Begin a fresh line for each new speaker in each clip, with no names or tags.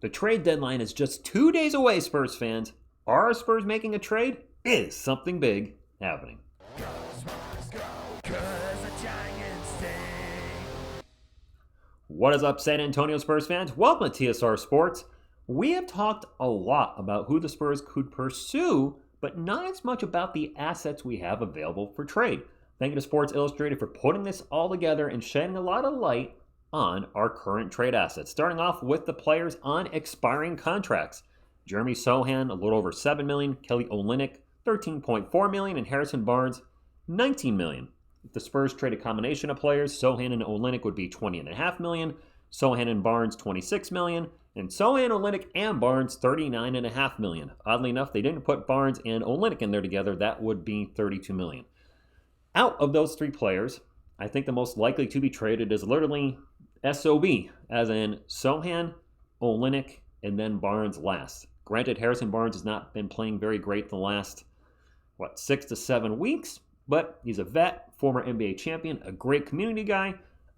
The trade deadline is just 2 days away, Spurs fans. Are Spurs making a trade? Is something big happening?
Go, Spurs, go, 'cause the Giants stink.
What is up, San Antonio Spurs fans? Welcome to TSR Sports. We have talked a lot about who the Spurs could pursue, but not as much about the assets we have available for trade. Thank you to Sports Illustrated for putting this all together and shedding a lot of light on our current trade assets. Starting off with the players on expiring contracts. Jeremy Sochan, a little over $7 million. Kelly Olynyk, $13.4 million. And Harrison Barnes, $19 million. If the Spurs trade a combination of players, Sochan and Olynyk would be $20.5 million. Sochan and Barnes, $26 million. And Sochan, Olynyk, and Barnes, $39.5 million. Oddly enough, they didn't put Barnes and Olynyk in there together. That would be $32 million. Out of those three players, I think the most likely to be traded is literally SOB, as in Sochan, Olynyk, and then Barnes last. Granted, Harrison Barnes has not been playing very great the last, 6 to 7 weeks, but he's a vet, former NBA champion, a great community guy.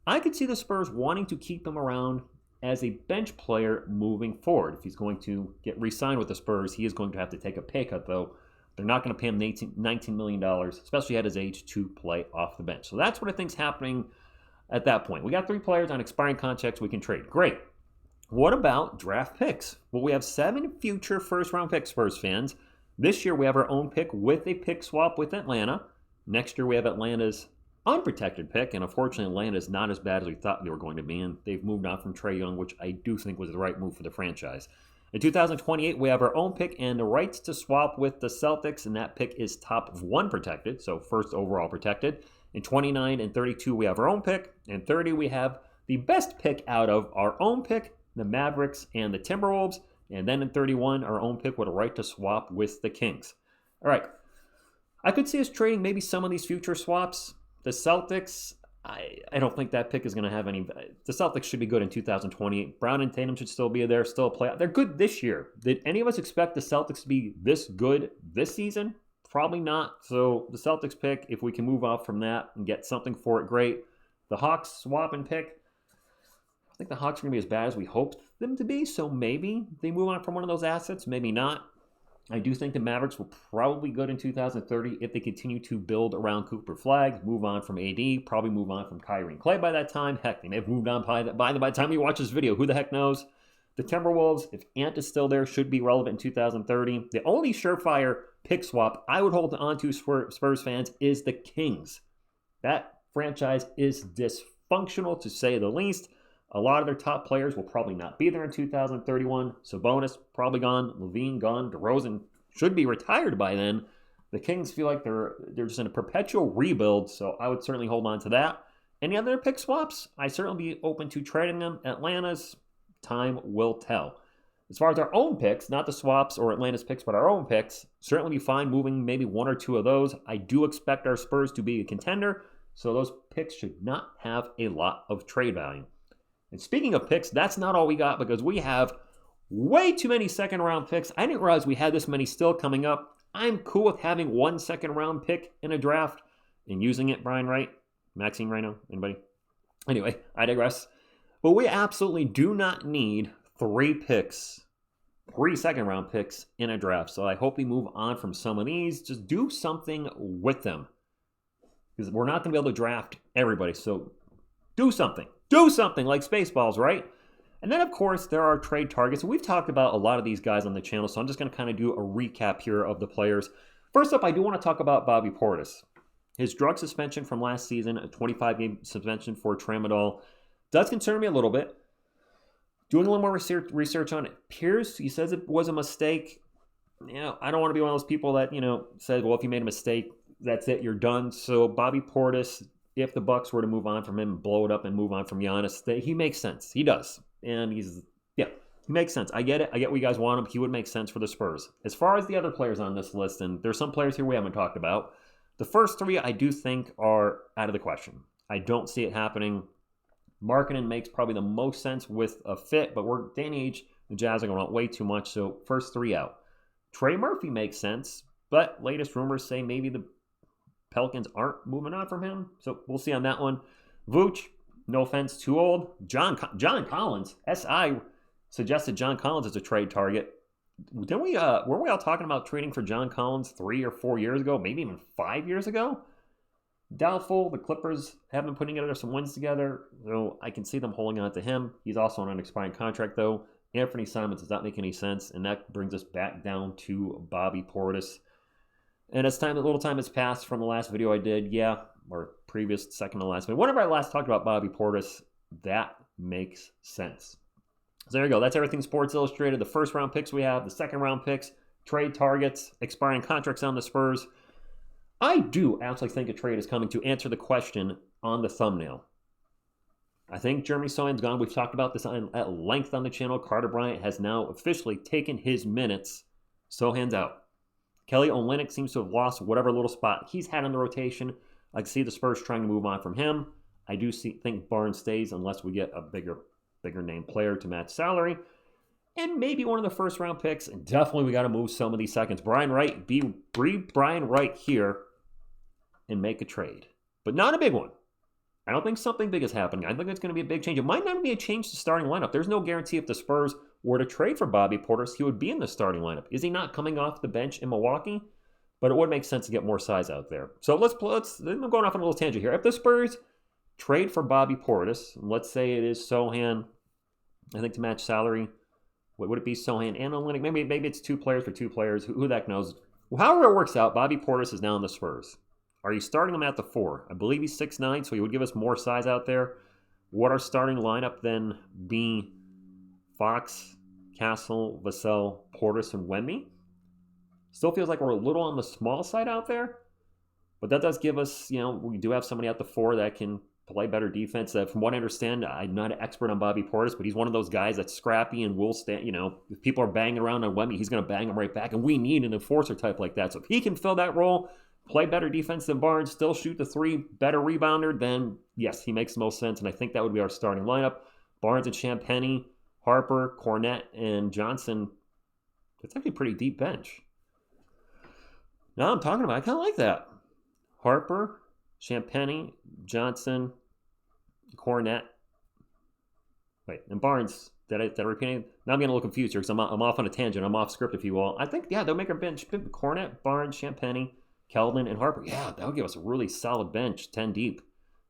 I could see the Spurs wanting to keep him around as a bench player moving forward. If he's going to get re-signed with the Spurs, he is going to have to take a pay cut, though. They're not going to pay him $19 million, especially at his age, to play off the bench. So that's what I think is happening at that point. We got three players on expiring contracts we can trade. Great. What about draft picks? Well, we have 7 future first-round picks, Spurs fans. This year, we have our own pick with a pick swap with Atlanta. Next year, we have Atlanta's unprotected pick, and unfortunately, Atlanta is not as bad as we thought they were going to be, and they've moved on from Trae Young, which I do think was the right move for the franchise. In 2028, we have our own pick and the rights to swap with the Celtics, and that pick is top 1 protected, so first overall protected. In 29 and 32, we have our own pick. In 30, we have the best pick out of our own pick, the Mavericks and the Timberwolves. And then in 31, our own pick with a right to swap with the Kings. All right. I could see us trading maybe some of these future swaps. The Celtics, I don't think that pick is going to have any. The Celtics should be good in 2028. Brown and Tatum should still be there, still play. They're good this year. Did any of us expect the Celtics to be this good this season? Probably not. So the Celtics pick, if we can move off from that and get something for it, great. The Hawks swap and pick. I think the Hawks are going to be as bad as we hoped them to be. So maybe they move on from one of those assets. Maybe not. I do think the Mavericks will probably be good in 2030 if they continue to build around Cooper Flag, move on from AD, probably move on from Kyrie and Clay by that time. Heck, they may have moved on by the time you watch this video. Who the heck knows? The Timberwolves, if Ant is still there, should be relevant in 2030. The only surefire pick swap I would hold on to, Spurs fans, is the Kings. That franchise is dysfunctional, to say the least. A lot of their top players will probably not be there in 2031. Sabonis probably gone. Levine gone. DeRozan should be retired by then. The Kings feel like they're just in a perpetual rebuild, so I would certainly hold on to that. Any other pick swaps? I'd certainly be open to trading them. Atlanta's time will tell. As far as our own picks, not the swaps or Atlanta's picks, but our own picks, certainly be fine moving maybe 1 or 2 of those. I do expect our Spurs to be a contender, so those picks should not have a lot of trade value. And speaking of picks, that's not all we got, because we have way too many second-round picks. I didn't realize we had this many still coming up. I'm cool with having 1 second-round pick in a draft and using it. Brian Wright, Maxine Reno, anybody? Anyway, I digress. But we absolutely do not need 3 second-round picks in a draft. So I hope we move on from some of these. Just do something with them, because we're not going to be able to draft everybody. So do something. Do something like Spaceballs, right? And then, of course, there are trade targets. We've talked about a lot of these guys on the channel, so I'm just going to kind of do a recap here of the players. First up, I do want to talk about Bobby Portis. His drug suspension from last season, a 25-game suspension for tramadol, does concern me a little bit. Doing a little more research on it. Pierce, he says it was a mistake. I don't want to be one of those people that, says, well, if you made a mistake, that's it, you're done. So Bobby Portis, if the Bucks were to move on from him, blow it up and move on from Giannis, he makes sense. He does. And he makes sense. I get it. I get what you guys want him. He would make sense for the Spurs. As far as the other players on this list, and there's some players here we haven't talked about, the first 3 I do think are out of the question. I don't see it happening. Markkanen makes probably the most sense with a fit, but we're day and age, the Jazz are going to want way too much, so first 3 out. Trey Murphy makes sense, but latest rumors say maybe the Pelicans aren't moving on from him, so we'll see on that one. Vooch, no offense, too old. John Collins, SI, suggested John Collins as a trade target. Didn't we? Weren't we all talking about trading for John Collins 3 or 4 years ago, maybe even 5 years ago? Doubtful. The Clippers have been putting together some wins together, so I can see them holding on to him. He's also on an expiring contract, though. Anthony Simons does not make any sense, and that brings us back down to Bobby Portis. And as a little time has passed from the last video I did, or previous second to last video, whenever I last talked about Bobby Portis, that makes sense. So there you go. That's everything Sports Illustrated. The first round picks we have, the second round picks, trade targets, expiring contracts on the Spurs. I do actually think a trade is coming to answer the question on the thumbnail. I think Jeremy Sochan's gone. We've talked about this at length on the channel. Carter Bryant has now officially taken his minutes. Sochan's out. Kelly Olynyk seems to have lost whatever little spot he's had in the rotation. I can see the Spurs trying to move on from him. I do think Barnes stays unless we get a bigger name player to match salary. And maybe one of the first round picks. And definitely we got to move some of these seconds. Brian Wright, breathe Brian Wright here and make a trade. But not a big one. I don't think something big is happening. I think it's going to be a big change. It might not be a change to starting lineup. There's no guarantee if the Spurs were to trade for Bobby Portis, he would be in the starting lineup. Is he not coming off the bench in Milwaukee? But it would make sense to get more size out there. So I'm going off on a little tangent here. If the Spurs trade for Bobby Portis, let's say it is Sochan, I think to match salary, what would it be, Sochan and Olynyk? Maybe it's 2 players for 2 players. Who the heck knows? Well, however it works out, Bobby Portis is now in the Spurs. Are you starting him at the 4? I believe he's 6'9", so he would give us more size out there. Would our starting lineup then be Fox, Castle, Vassell, Portis, and Wemby? Still feels like we're a little on the small side out there, but that does give us, we do have somebody at the 4 that can play better defense. From what I understand, I'm not an expert on Bobby Portis, but he's one of those guys that's scrappy and will stand, if people are banging around on Wemby, he's going to bang them right back, and we need an enforcer type like that. So if he can fill that role, play better defense than Barnes, still shoot the 3, better rebounder, then yes, he makes the most sense, and I think that would be our starting lineup. Barnes and Champagnie, Harper, Kornet, and Johnson. That's actually a pretty deep bench. Now I'm talking about, I kind of like that. Harper, Champagnie, Johnson, Kornet. Wait, and Barnes. Did I repeat anything? Now I'm getting a little confused here because I'm off on a tangent. I'm off script, if you will. I think, they'll make our bench. Kornet, Barnes, Champagnie, Keldon, and Harper. Yeah, that would give us a really solid bench, 10 deep.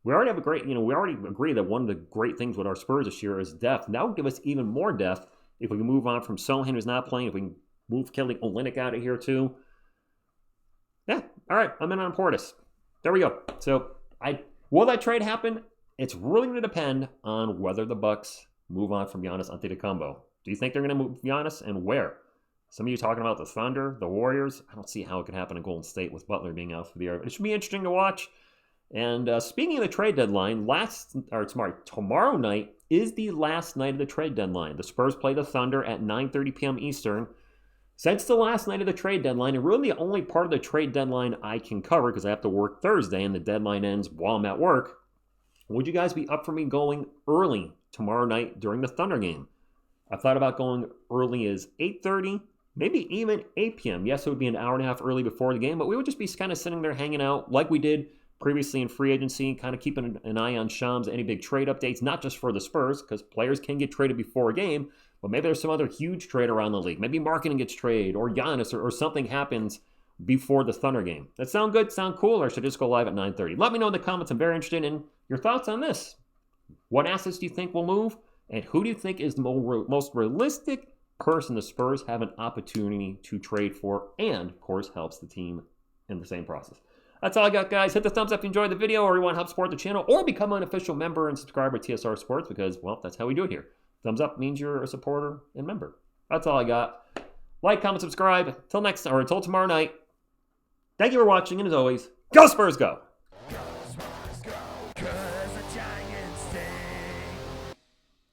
We already have a great, we already agree that one of the great things with our Spurs this year is depth. And that would give us even more depth if we can move on from Sochan, who's not playing, if we can move Kelly Olynyk out of here too. Yeah, all right, I'm in on Portis. There we go. So, will that trade happen? It's really going to depend on whether the Bucks move on from Giannis Antetokounmpo. Do you think they're going to move Giannis, and where? Some of you talking about the Thunder, the Warriors. I don't see how it could happen in Golden State with Butler being out for the year. It should be interesting to watch. And speaking of the trade deadline, tomorrow night is the last night of the trade deadline. The Spurs play the Thunder at 9:30 p.m. Eastern. Since the last night of the trade deadline, and really the only part of the trade deadline I can cover because I have to work Thursday and the deadline ends while I'm at work, would you guys be up for me going early tomorrow night during the Thunder game? I thought about going early as 8:30, maybe even 8 p.m. Yes, it would be an hour and a half early before the game, but we would just be kind of sitting there hanging out like we did previously in free agency, kind of keeping an eye on Shams, any big trade updates, not just for the Spurs, because players can get traded before a game, but maybe there's some other huge trade around the league. Maybe marketing gets traded, or Giannis, or something happens before the Thunder game. That sound good? Sound cool? Or should I just go live at 9:30? Let me know in the comments. I'm very interested in your thoughts on this. What assets do you think will move? And who do you think is the most realistic person the Spurs have an opportunity to trade for, and, of course, helps the team in the same process? That's all I got, guys. Hit the thumbs up if you enjoyed the video, or you want to help support the channel, or become an official member and subscriber to TSR Sports, because, well, that's how we do it here. Thumbs up means you're a supporter and member. That's all I got. Like, comment, subscribe. Until tomorrow night. Thank you for watching, and as always, go Spurs, go!